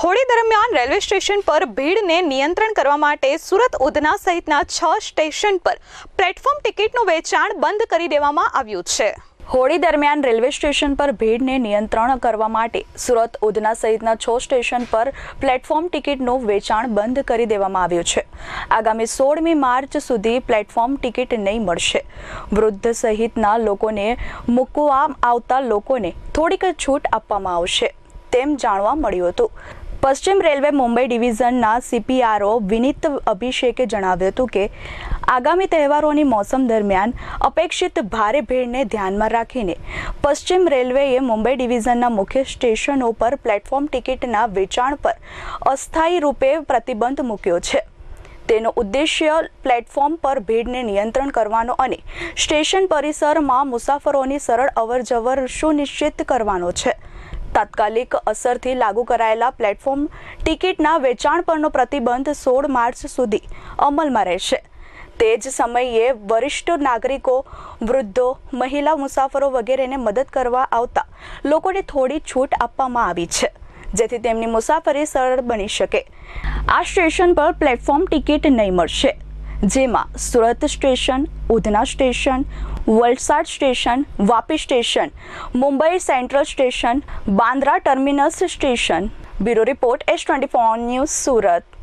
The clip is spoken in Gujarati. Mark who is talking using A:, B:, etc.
A: હોળી દરમિયાન રેલવે સ્ટેશન પર ભીડને નિયંત્રણ કરવા માટે સુરત ઉધના સહિતના 6 સ્ટેશન પર પ્લેટફોર્મ ટિકિટનું વેચાણ બંધ કરી દેવામાં આવ્યું છે।
B: હોળી દરમિયાન રેલવે સ્ટેશન પર ભીડને નિયંત્રણ કરવા માટે સુરત ઉધના સહિતના 6 સ્ટેશન પર પ્લેટફોર્મ ટિકિટનું વેચાણ બંધ કરી દેવામાં આવ્યું છે। આગામી 16મી માર્ચ સુધી પ્લેટફોર્મ ટિકિટ નહીં મળશે। વૃદ્ધ સહિતના લોકોને મૂકવા આવતા લોકોને થોડીક છૂટ આપવામાં આવશે તેમ જાણવા મળ્યું હતું। પશ્ચિમ રેલવે મુંબઈ ડિવિઝનના CPRO વિનીત અભિષેકે જણાવ્યું હતું કે આગામી તહેવારોની મોસમ દરમિયાન અપેક્ષિત ભારે ભીડને ધ્યાનમાં રાખીને પશ્ચિમ રેલવેએ મુંબઈ ડિવિઝનના મુખ્ય સ્ટેશનો પર પ્લેટફોર્મ ટિકિટના વેચાણ પર અસ્થાયી રૂપે પ્રતિબંધ મૂક્યો છે। તેનો ઉદ્દેશ્ય પ્લેટફોર્મ પર ભીડને નિયંત્રણ કરવાનો અને સ્ટેશન પરિસરમાં મુસાફરોની સરળ અવરજવર સુનિશ્ચિત કરવાનો છે। તાત્કાલિક અસરથી લાગુ કરાયેલા પ્લેટફોર્મ ટિકિટના વેચાણ પરનો પ્રતિબંધ 16 માર્ચ સુધી અમલમાં રહેશે। તે જ સમયે વરિષ્ઠ નાગરિકો, વૃદ્ધો, મહિલા મુસાફરો વગેરેને મદદ કરવા આવતા લોકોને થોડી છૂટ આપવામાં આવી છે જેથી તેમની મુસાફરી સરળ બની શકે। આ સ્ટેશન પર પ્લેટફોર્મ ટિકિટ નહીં મળશે, જેમાં Surat station, Udhna station, Valsad station, Vapi station, Mumbai central station, Bandra terminus station. Bureau report S24 news, Surat.